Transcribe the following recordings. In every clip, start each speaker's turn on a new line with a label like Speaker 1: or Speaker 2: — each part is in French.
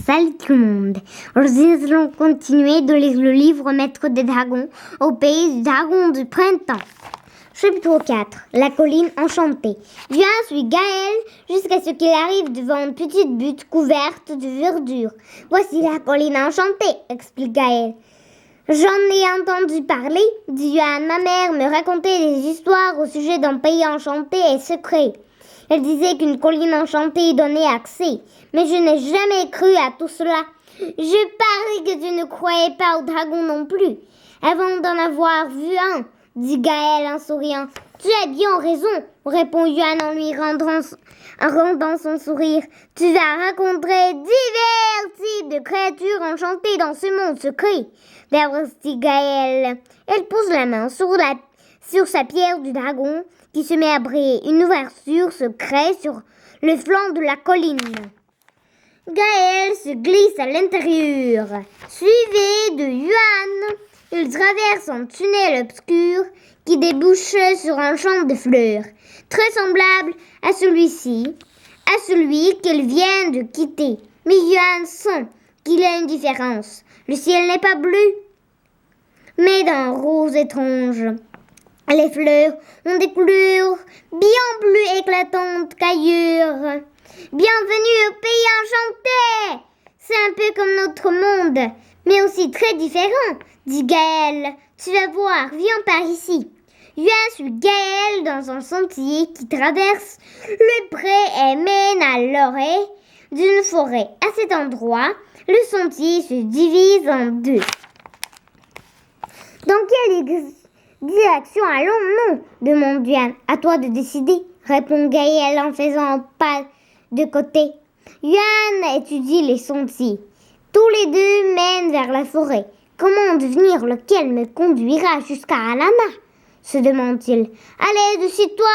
Speaker 1: Salut tout le monde. Aujourd'hui, nous allons continuer de lire le livre Maître des dragons au pays du dragon du printemps. Chapitre 4. La colline enchantée. Juin suit Gaël jusqu'à ce qu'il arrive devant une petite butte couverte de verdure. Voici la colline enchantée, explique Gaël. J'en ai entendu parler, dit Juan. Ma mère me racontait des histoires au sujet d'un pays enchanté et secret. Elle disait qu'une colline enchantée y donnait accès, mais je n'ai jamais cru à tout cela. Je parie que tu ne croyais pas aux dragons non plus, avant d'en avoir vu un, dit Gaël en souriant. Tu as bien raison, répond Juan en lui rendant son sourire. Tu vas rencontrer divers types de créatures enchantées dans ce monde secret, dit Gaël. Elle pose la main sur sa pierre du dragon, qui se met à briller. Une ouverture se crée sur le flanc de la colline. Gaël se glisse à l'intérieur, suivi de Juan. Il traverse un tunnel obscur qui débouche sur un champ de fleurs, très semblable à celui qu'il vient de quitter. Mais Juan sent qu'il y a une différence. Le ciel n'est pas bleu, mais d'un rose étrange. Les fleurs ont des couleurs bien plus éclatantes qu'ailleurs. Bienvenue au pays enchanté! C'est un peu comme notre monde, mais aussi très différent, dit Gaël. Tu vas voir, viens par ici. Juan suit Gaël dans un sentier qui traverse le pré et mène à l'orée d'une forêt. À cet endroit, le sentier se divise en deux. Dans quelle direction allons-nous? Demande Juan. À toi de décider, répond Gaël en faisant un pas de côté. Juan étudie les sentiers. Tous les deux mènent vers la forêt. Comment devenir lequel me conduira jusqu'à Alana? Se demande-t-il. Allez, décide-toi,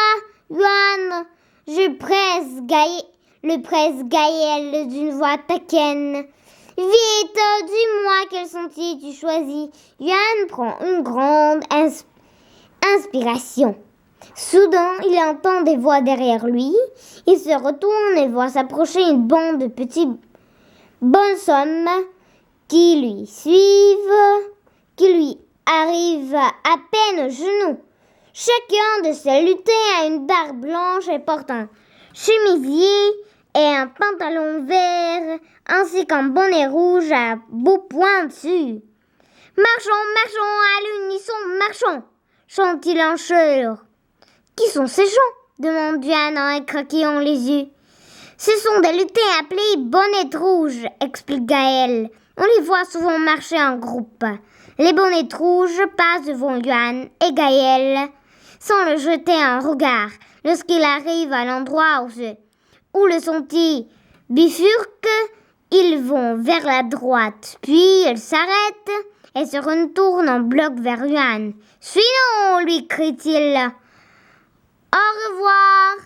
Speaker 1: Juan. Le presse Gaël d'une voix taquine. Vite, dis-moi quel sentier tu choisis. Juan prend une grande inspiration. Soudain, il entend des voix derrière lui. Il se retourne et voit s'approcher une bande de petits bonshommes qui lui suivent, qui lui arrivent à peine aux genoux. Chacun de ces lutins a une barbe blanche et porte un chemisier et un pantalon vert, ainsi qu'un bonnet rouge à beaux points dessus. Marchons, à l'unisson, marchons, chante-t-il en chœur. Qui sont ces gens? Demande Juan en écraquillant les yeux. Ce sont des lutins appelés bonnettes rouges, explique Gaël. On les voit souvent marcher en groupe. Les bonnettes rouges passent devant Juan et Gaël sans le jeter un regard. Lorsqu'il arrive à l'endroit où le sentier bifurque, ils vont vers la droite. Puis ils s'arrêtent et se retournent en bloc vers Juan. « Suis-nous » lui crie-t-il. « Au revoir !»